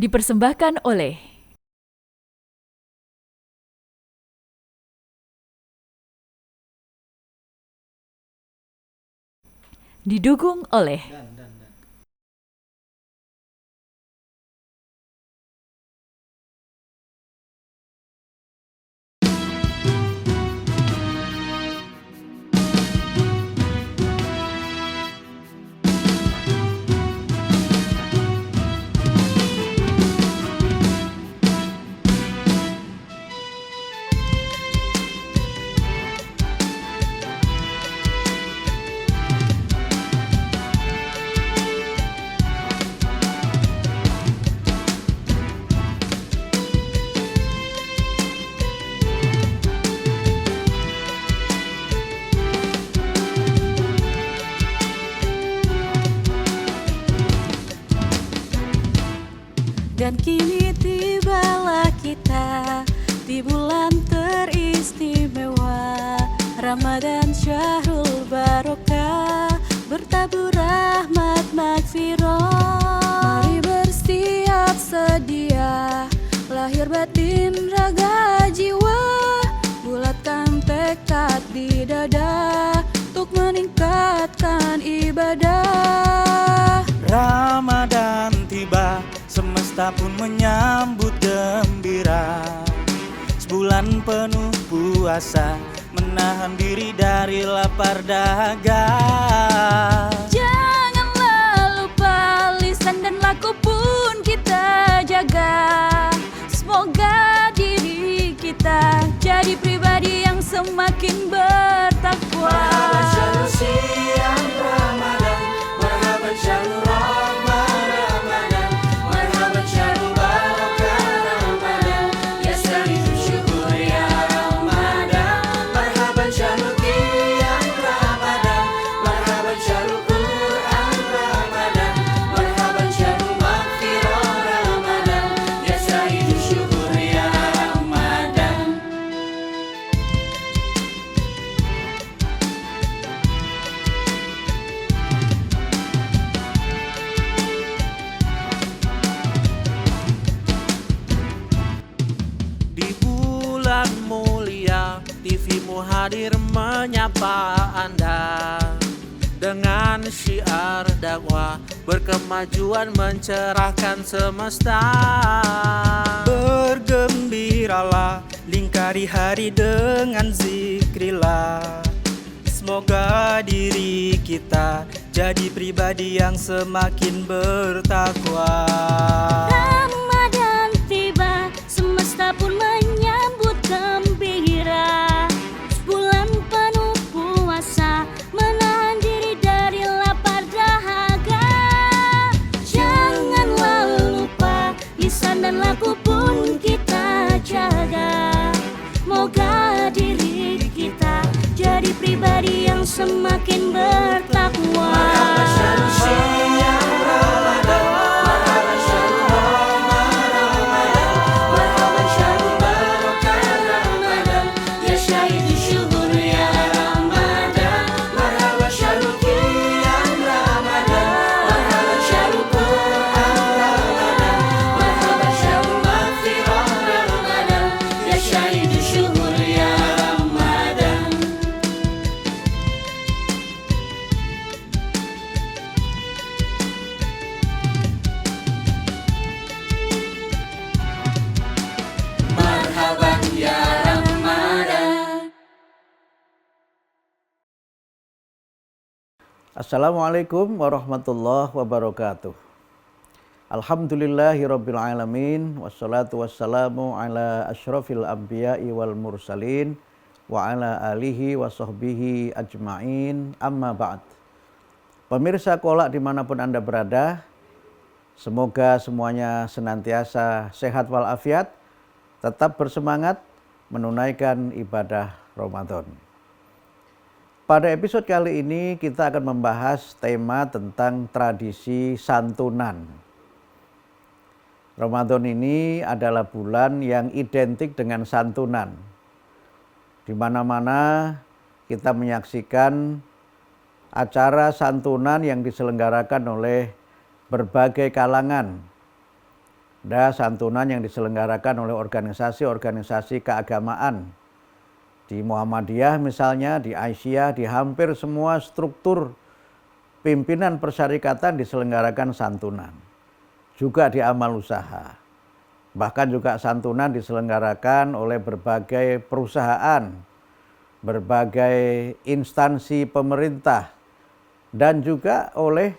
Dipersembahkan oleh didukung oleh Dan kini tibalah kita di bulan teristimewa Ramadan Syahrul Barokah, bertabur rahmat magfirah. Mari bersiap sedia, lahir batin raga jiwa, bulatkan tekad di dada untuk meningkatkan ibadah. Ramadan tiba, semesta pun menyambut gembira. Sebulan penuh puasa, menahan diri dari lapar dahaga. Janganlah lupa lisan dan laku pun kita jaga. Semoga diri kita jadi pribadi yang semakin bertakwa. Marhaban syahrul siang Ramadan, marhaban syahrul rahmah Ramadan, marhaban syahrul barakah Ramadan, ya sayyidu syukur ya Ramadan. Marhaban syahrul qiyam Ramadan, marhaban syahrul Quran Ramadan, marhaban syahrul maghfirah Ramadan, ya sayyidu syukur ya Ramadan. Di bulan mulia, TVmu hadir menyapa Anda dengan syiar dakwah, berkemajuan mencerahkan semesta. Bergembiralah, lingkari hari dengan zikrillah. Semoga diri kita jadi pribadi yang semakin bertakwa. Ramadan tiba, semesta pun menyambut gembira. Sebulan penuh puasa, menahan diri dari lapar dahaga. Janganlah lupa, lisan dan laku pun kita jaga. Moga diri kita jadi pribadi yang semakin bertakwa. Marhaban syahrul siang Ramadan, marhaban syahrul rahmah Ramadan, marhaban syahrul barakah Ramadan, ya sayyidu syukur ya Ramadan. Marhaban syahrul qiyam Ramadan, marhaban syahrul Quran Ramadan, marhaban syahrul maghfirah Ramadan, ya sayyidu syukur ya Ramadan. Marhaban ya Ramadan. Assalamualaikum warahmatullahi wabarakatuh. Alhamdulillahirabbil alamin, wassalatu wassalamu ala asyrafil anbiya'i wal mursalin wa ala alihi wa sahbihi ajma'in, amma ba'd. Pemirsa Kolak dimanapun Anda berada, semoga semuanya senantiasa sehat walafiat, tetap bersemangat menunaikan ibadah Ramadan. Pada episode kali ini kita akan membahas tema tentang tradisi santunan. Ramadan ini adalah bulan yang identik dengan santunan. Di mana-mana kita menyaksikan acara santunan yang diselenggarakan oleh berbagai kalangan. Ada santunan yang diselenggarakan oleh organisasi-organisasi keagamaan. Di Muhammadiyah misalnya, di Aisyah, di hampir semua struktur pimpinan persyarikatan diselenggarakan santunan. Juga di amal usaha. Bahkan juga santunan diselenggarakan oleh berbagai perusahaan, berbagai instansi pemerintah, dan juga oleh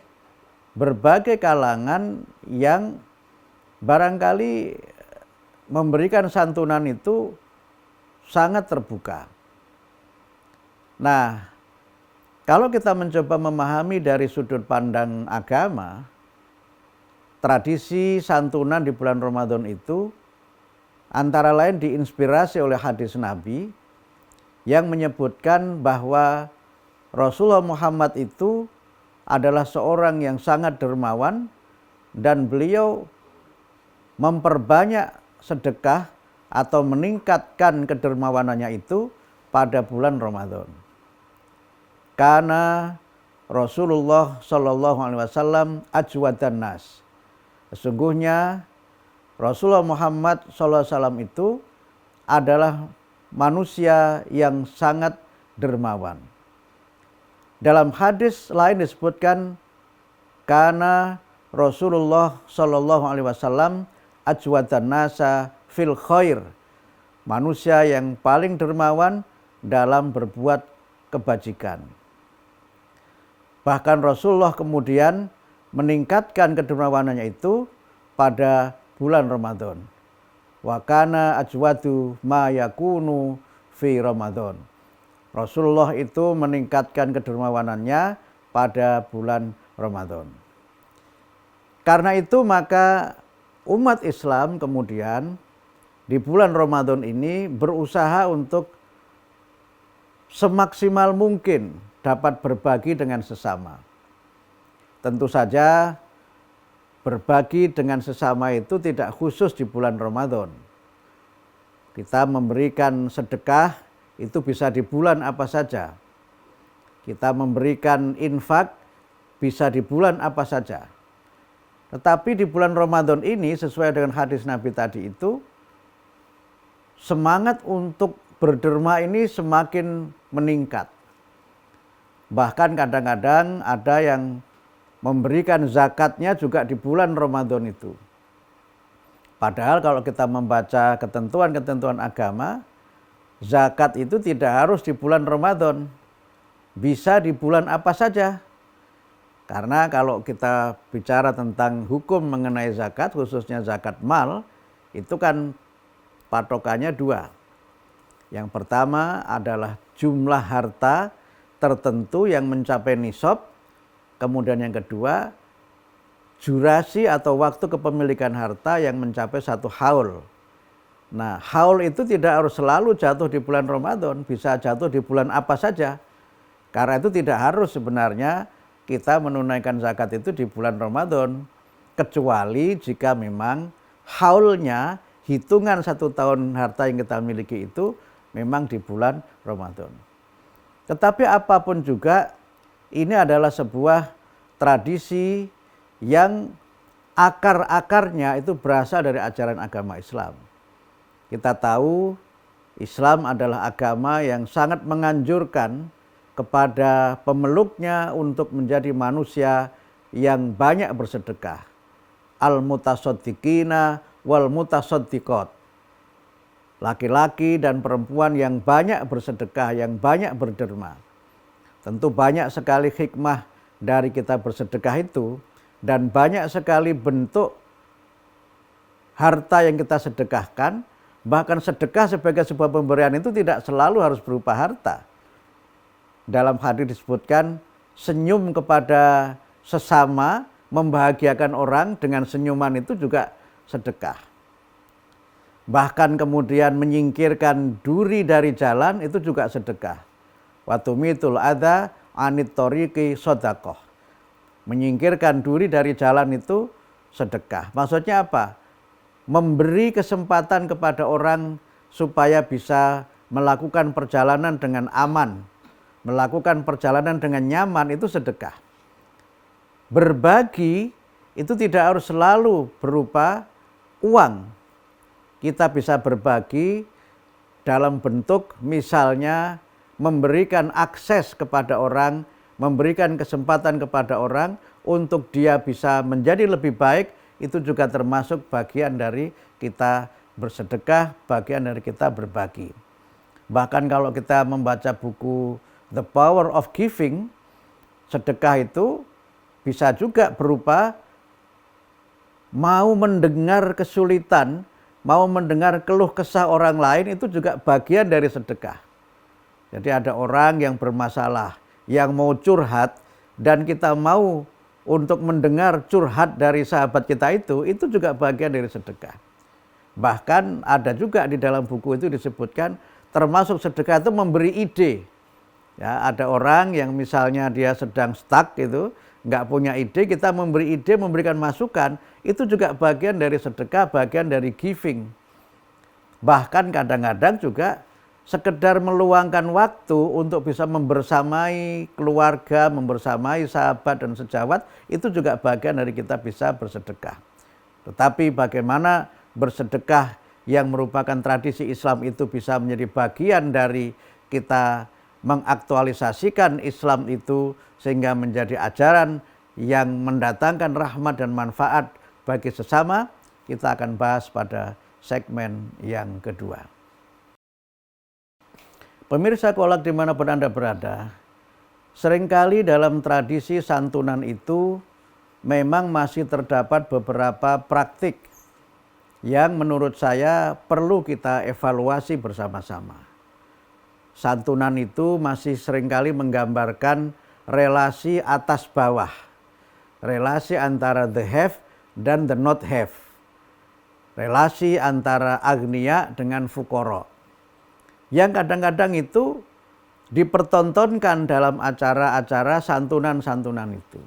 berbagai kalangan yang barangkali memberikan santunan itu sangat terbuka. Nah, kalau kita mencoba memahami dari sudut pandang agama, tradisi santunan di bulan Ramadan itu antara lain diinspirasi oleh hadis Nabi yang menyebutkan bahwa Rasulullah Muhammad itu adalah seorang yang sangat dermawan dan beliau memperbanyak sedekah atau meningkatkan kedermawanannya itu pada bulan Ramadan. Karena Rasulullah Shallallahu Alaihi Wasallam ajwadan nas. Sesungguhnya Rasulullah Muhammad Shallallahu Alaihi Wasallam itu adalah manusia yang sangat dermawan. Dalam hadis lain disebutkan karena Rasulullah Shallallahu Alaihi Wasallam ajwadan nasa fil khair, manusia yang paling dermawan dalam berbuat kebajikan. Bahkan Rasulullah kemudian meningkatkan kedermawanannya itu pada bulan Ramadan. Wa kana ajwadu ma yakunu fi Ramadan. Rasulullah itu meningkatkan kedermawanannya pada bulan Ramadan. Karena itu maka umat Islam kemudian di bulan Ramadan ini berusaha untuk semaksimal mungkin dapat berbagi dengan sesama. Tentu saja berbagi dengan sesama itu tidak khusus di bulan Ramadan. Kita memberikan sedekah itu bisa di bulan apa saja. Kita memberikan infak bisa di bulan apa saja. Tetapi di bulan Ramadan ini sesuai dengan hadis Nabi tadi itu, semangat untuk berderma ini semakin meningkat. Bahkan kadang-kadang ada yang memberikan zakatnya juga di bulan Ramadan itu. Padahal kalau kita membaca ketentuan-ketentuan agama, zakat itu tidak harus di bulan Ramadan. Bisa di bulan apa saja. Karena kalau kita bicara tentang hukum mengenai zakat, khususnya zakat mal, itu kan patokannya dua. Yang pertama adalah jumlah harta tertentu yang mencapai nisab. Kemudian yang kedua, durasi atau waktu kepemilikan harta yang mencapai 1 haul. Nah, haul itu tidak harus selalu jatuh di bulan Ramadan, bisa jatuh di bulan apa saja. Karena itu tidak harus sebenarnya kita menunaikan zakat itu di bulan Ramadan, kecuali jika memang haulnya, hitungan 1 tahun harta yang kita miliki itu memang di bulan Ramadan. Tetapi apapun juga, ini adalah sebuah tradisi yang akar-akarnya itu berasal dari ajaran agama Islam. Kita tahu Islam adalah agama yang sangat menganjurkan kepada pemeluknya untuk menjadi manusia yang banyak bersedekah. Al-mutasaddiqina wal mutasaddiqat. Laki-laki dan perempuan yang banyak bersedekah, yang banyak berderma. Tentu banyak sekali hikmah dari kita bersedekah itu, dan banyak sekali bentuk harta yang kita sedekahkan. Bahkan sedekah sebagai sebuah pemberian itu tidak selalu harus berupa harta. Dalam hadis disebutkan senyum kepada sesama, membahagiakan orang dengan senyuman itu juga sedekah. Bahkan kemudian menyingkirkan duri dari jalan itu juga sedekah. Wa tumitul adza anit thoriqi shadaqah. Menyingkirkan duri dari jalan itu sedekah. Maksudnya apa? Memberi kesempatan kepada orang supaya bisa melakukan perjalanan dengan aman, melakukan perjalanan dengan nyaman, itu sedekah. Berbagi itu tidak harus selalu berupa uang. Kita bisa berbagi dalam bentuk misalnya memberikan akses kepada orang, memberikan kesempatan kepada orang untuk dia bisa menjadi lebih baik, itu juga termasuk bagian dari kita bersedekah, bagian dari kita berbagi. Bahkan kalau kita membaca buku The Power of Giving, sedekah itu bisa juga berupa mau mendengar kesulitan, mau mendengar keluh kesah orang lain, itu juga bagian dari sedekah. Jadi ada orang yang bermasalah, yang mau curhat, dan kita mau untuk mendengar curhat dari sahabat kita itu juga bagian dari sedekah. Bahkan ada juga di dalam buku itu disebutkan termasuk sedekah itu memberi ide. Ya, ada orang yang misalnya dia sedang stuck gitu, nggak punya ide, kita memberi ide, memberikan masukan, itu juga bagian dari sedekah, bagian dari giving. Bahkan kadang-kadang juga sekedar meluangkan waktu untuk bisa membersamai keluarga, membersamai sahabat dan sejawat, itu juga bagian dari kita bisa bersedekah. Tetapi bagaimana bersedekah yang merupakan tradisi Islam itu bisa menjadi bagian dari kita mengaktualisasikan Islam itu sehingga menjadi ajaran yang mendatangkan rahmat dan manfaat bagi sesama, kita akan bahas pada segmen yang kedua. Pemirsa Kolak dimanapun Anda berada, seringkali dalam tradisi santunan itu memang masih terdapat beberapa praktik yang menurut saya perlu kita evaluasi bersama-sama. Santunan itu masih seringkali menggambarkan relasi atas bawah, relasi antara the have dan the not have, relasi antara agniya dengan fukoro, yang kadang-kadang itu dipertontonkan dalam acara-acara santunan-santunan itu.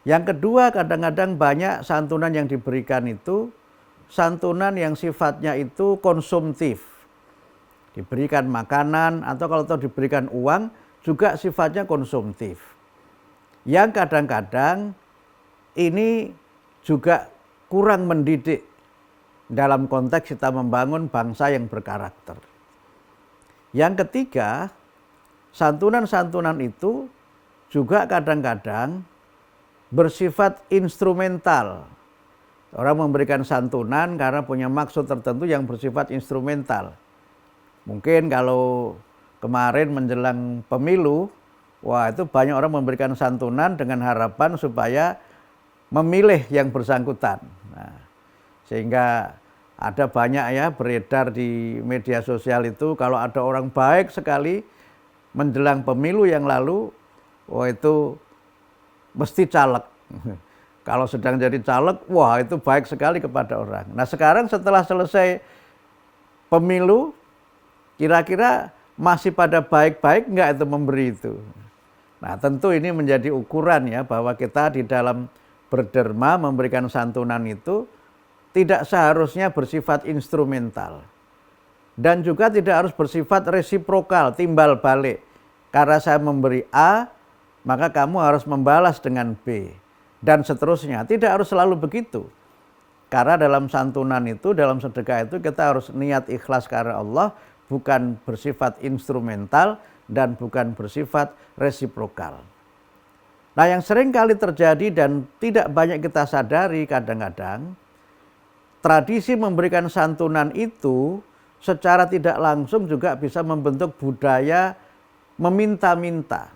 Yang kedua, kadang-kadang banyak santunan yang diberikan itu santunan yang sifatnya itu konsumtif. Diberikan makanan atau kalau diberikan uang juga sifatnya konsumtif. Yang kadang-kadang ini juga kurang mendidik dalam konteks kita membangun bangsa yang berkarakter. Yang ketiga, santunan-santunan itu juga kadang-kadang bersifat instrumental. Orang memberikan santunan karena punya maksud tertentu yang bersifat instrumental. Mungkin kalau kemarin menjelang pemilu, wah itu banyak orang memberikan santunan dengan harapan supaya memilih yang bersangkutan. Nah, sehingga ada banyak ya beredar di media sosial itu kalau ada orang baik sekali menjelang pemilu yang lalu, wah itu mesti caleg. Kalau sedang jadi caleg, wah itu baik sekali kepada orang. Nah sekarang setelah selesai pemilu, kira-kira masih pada baik-baik enggak itu memberi itu. Nah tentu ini menjadi ukuran ya bahwa kita di dalam berderma memberikan santunan itu tidak seharusnya bersifat instrumental. Dan juga tidak harus bersifat resiprokal, timbal balik. Karena saya memberi A, maka kamu harus membalas dengan B. Dan seterusnya, tidak harus selalu begitu. Karena dalam santunan itu, dalam sedekah itu kita harus niat ikhlas karena Allah, bukan bersifat instrumental dan bukan bersifat resiprokal. Nah yang sering kali terjadi dan tidak banyak kita sadari kadang-kadang, tradisi memberikan santunan itu secara tidak langsung juga bisa membentuk budaya meminta-minta.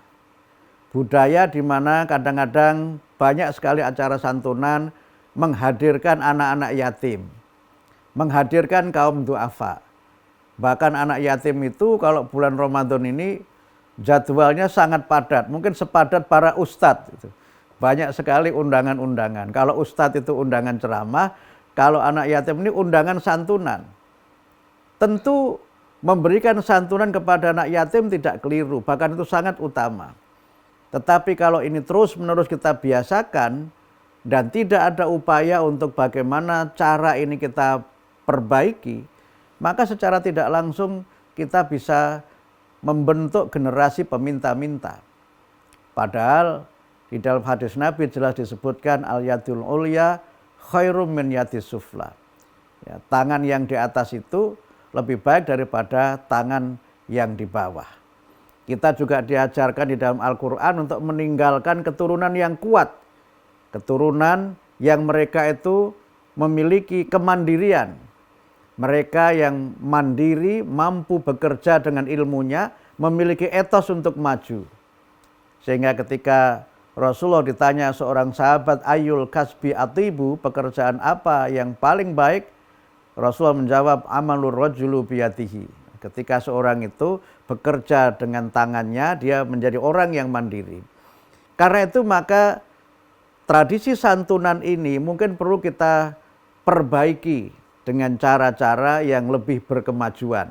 Budaya di mana kadang-kadang banyak sekali acara santunan menghadirkan anak-anak yatim, menghadirkan kaum duafa. Bahkan anak yatim itu kalau bulan Ramadan ini jadwalnya sangat padat, mungkin sepadat para ustadz. Banyak sekali undangan-undangan. Kalau ustadz itu undangan ceramah, kalau anak yatim ini undangan santunan. Tentu memberikan santunan kepada anak yatim tidak keliru, bahkan itu sangat utama. Tetapi kalau ini terus-menerus kita biasakan dan tidak ada upaya untuk bagaimana cara ini kita perbaiki, maka secara tidak langsung kita bisa membentuk generasi peminta-minta. Padahal di dalam hadis Nabi jelas disebutkan al-yadul ulya khairum min yadis sufla. Ya, tangan yang di atas itu lebih baik daripada tangan yang di bawah. Kita juga diajarkan di dalam Al-Quran untuk meninggalkan keturunan yang kuat. Keturunan yang mereka itu memiliki kemandirian. Mereka yang mandiri, mampu bekerja dengan ilmunya, memiliki etos untuk maju. Sehingga ketika Rasulullah ditanya seorang sahabat, ayul kasbi atibu, pekerjaan apa yang paling baik? Rasulullah menjawab, amalur rajulu biyadihi. Ketika seorang itu bekerja dengan tangannya, dia menjadi orang yang mandiri. Karena itu maka tradisi santunan ini mungkin perlu kita perbaiki dengan cara-cara yang lebih berkemajuan.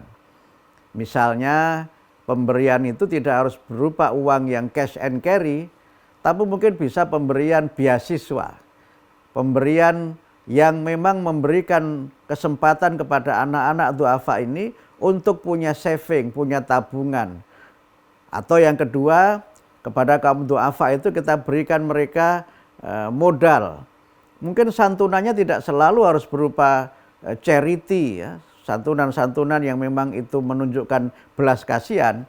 Misalnya pemberian itu tidak harus berupa uang yang cash and carry, tapi mungkin bisa pemberian beasiswa. Pemberian yang memang memberikan kesempatan kepada anak-anak duafa ini untuk punya saving, punya tabungan. Atau yang kedua, kepada kaum duafa itu kita berikan mereka modal. Mungkin santunannya tidak selalu harus berupa charity, ya, santunan-santunan yang memang itu menunjukkan belas kasihan,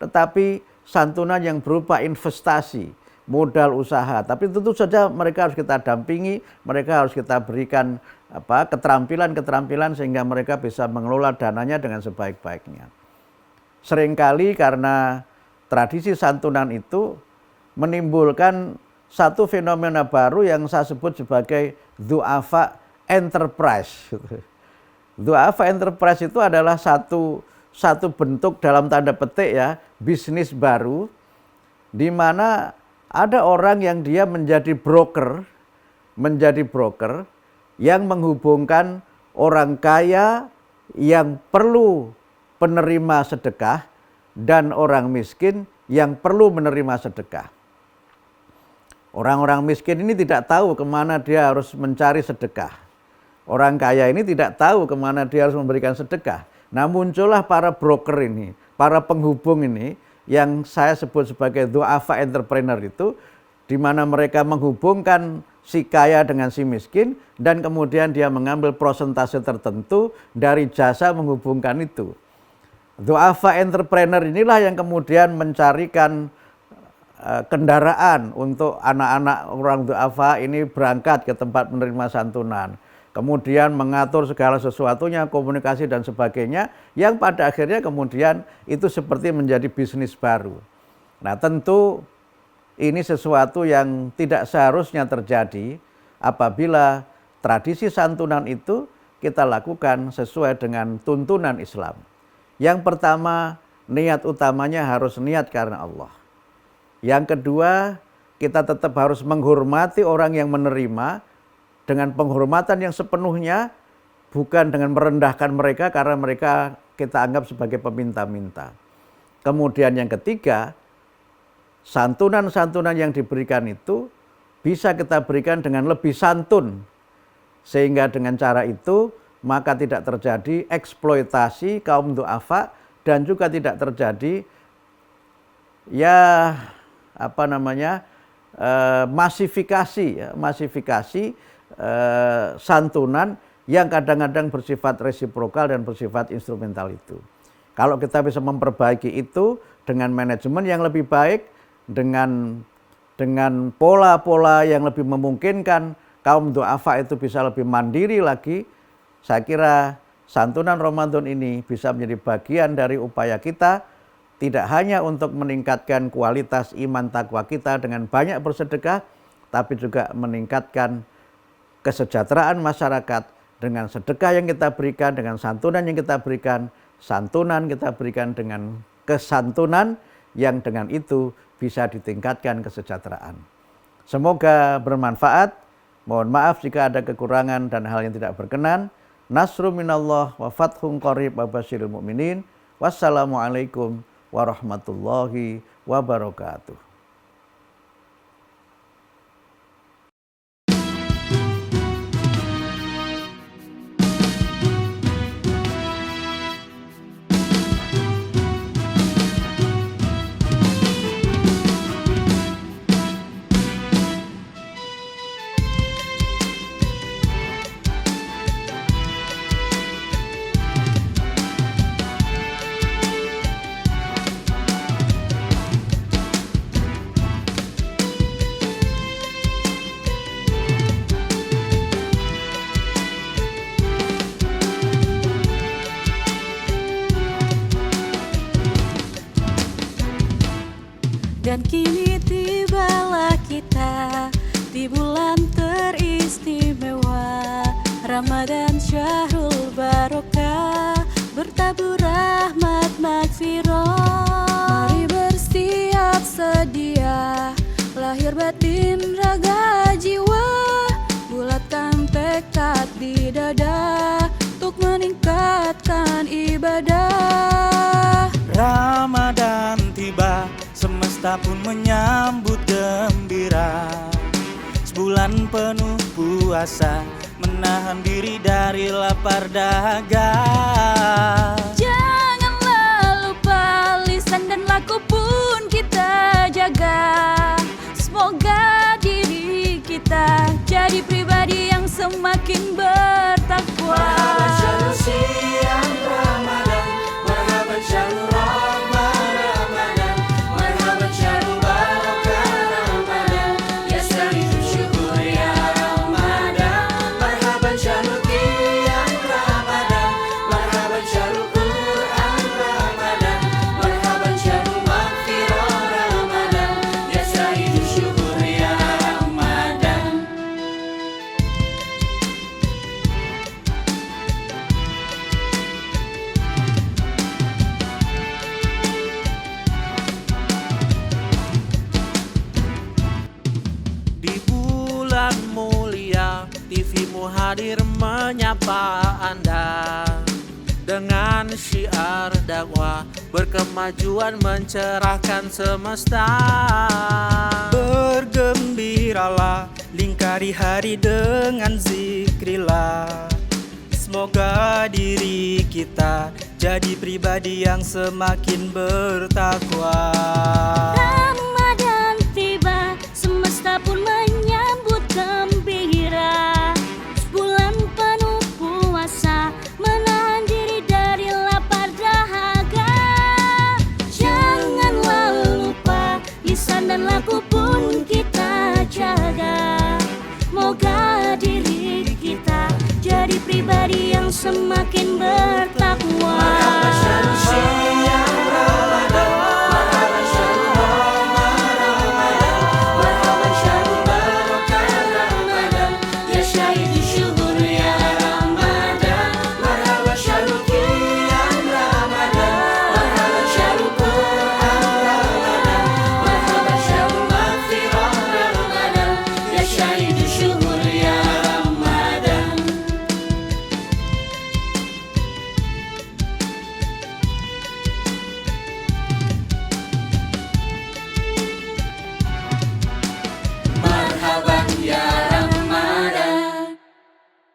tetapi santunan yang berupa investasi, modal usaha. Tapi tentu saja mereka harus kita dampingi, mereka harus kita berikan keterampilan-keterampilan sehingga mereka bisa mengelola dananya dengan sebaik-baiknya. Seringkali karena tradisi santunan itu menimbulkan satu fenomena baru yang saya sebut sebagai du'afa enterprise. Du'afa enterprise itu adalah satu bentuk dalam tanda petik ya, bisnis baru di mana ada orang yang dia menjadi broker yang menghubungkan orang kaya yang perlu penerima sedekah dan orang miskin yang perlu menerima sedekah. Orang-orang miskin ini tidak tahu kemana dia harus mencari sedekah. Orang kaya ini tidak tahu kemana dia harus memberikan sedekah. Nah, muncullah para broker ini, para penghubung ini yang saya sebut sebagai du'afa entrepreneur itu, di mana mereka menghubungkan si kaya dengan si miskin dan kemudian dia mengambil persentase tertentu dari jasa menghubungkan itu. Du'afa entrepreneur inilah yang kemudian mencarikan kendaraan untuk anak-anak orang du'afa ini berangkat ke tempat menerima santunan. Kemudian mengatur segala sesuatunya, komunikasi dan sebagainya, yang pada akhirnya kemudian itu seperti menjadi bisnis baru. Nah, tentu ini sesuatu yang tidak seharusnya terjadi apabila tradisi santunan itu kita lakukan sesuai dengan tuntunan Islam. Yang pertama, niat utamanya harus niat karena Allah. Yang kedua, kita tetap harus menghormati orang yang menerima dengan penghormatan yang sepenuhnya, bukan dengan merendahkan mereka karena mereka kita anggap sebagai peminta-minta. Kemudian yang ketiga, santunan-santunan yang diberikan itu bisa kita berikan dengan lebih santun. Sehingga dengan cara itu maka tidak terjadi eksploitasi kaum du'afa dan juga tidak terjadi masifikasi santunan yang kadang-kadang bersifat resiprokal dan bersifat instrumental itu. Kalau kita bisa memperbaiki itu dengan manajemen yang lebih baik, dengan pola-pola yang lebih memungkinkan kaum du'afa itu bisa lebih mandiri lagi, saya kira santunan Ramadan ini bisa menjadi bagian dari upaya kita tidak hanya untuk meningkatkan kualitas iman takwa kita dengan banyak bersedekah, tapi juga meningkatkan kesejahteraan masyarakat dengan sedekah yang kita berikan, dengan santunan yang kita berikan, santunan kita berikan dengan kesantunan yang dengan itu bisa ditingkatkan kesejahteraan. Semoga bermanfaat. Mohon maaf jika ada kekurangan dan hal yang tidak berkenan. Nasrun minallah wa fathun qarib wa basyiril mu'minin. Wassalamualaikum warahmatullahi wabarakatuh. Rabu rahmat magfirah. Mari bersiap sedia, lahir batin raga jiwa, bulatkan tekad di dada untuk meningkatkan ibadah. Ramadan tiba, semesta pun menyambut gembira. Sebulan penuh puasa, menahan diri dari lapar dahaga. Janganlah lupa lisan dan laku pun kita jaga. Semoga diri kita jadi pribadi yang semakin bertakwa. Marhaban syahrul siam Ramadan, marhaban syahrul rahmah Ramadan, marhaban syahrul barakah Ramadan, yastaridu syukur ya Ramadan. Marhaban syahrul qiyam Ramadan, marhaban syahrul Quran Ramadan, marhaban syahrul maghfirah Ramadan, yastaridu syukur ya Ramadan. Di bulan mulia, TV-mu hadir menyapa Anda dengan syiar dakwah, berkemajuan mencerahkan semesta. Bergembiralah, lingkari hari dengan zikrillah. Semoga diri kita jadi pribadi yang semakin bertakwa. Ramadan tiba, semesta pun menyambut gembira. Sebulan penuh puasa, menahan diri dari lapar dahaga. Janganlah lupa, lisan dan laku pun kita jaga. Moga diri kita jadi pribadi yang semakin bertakwa.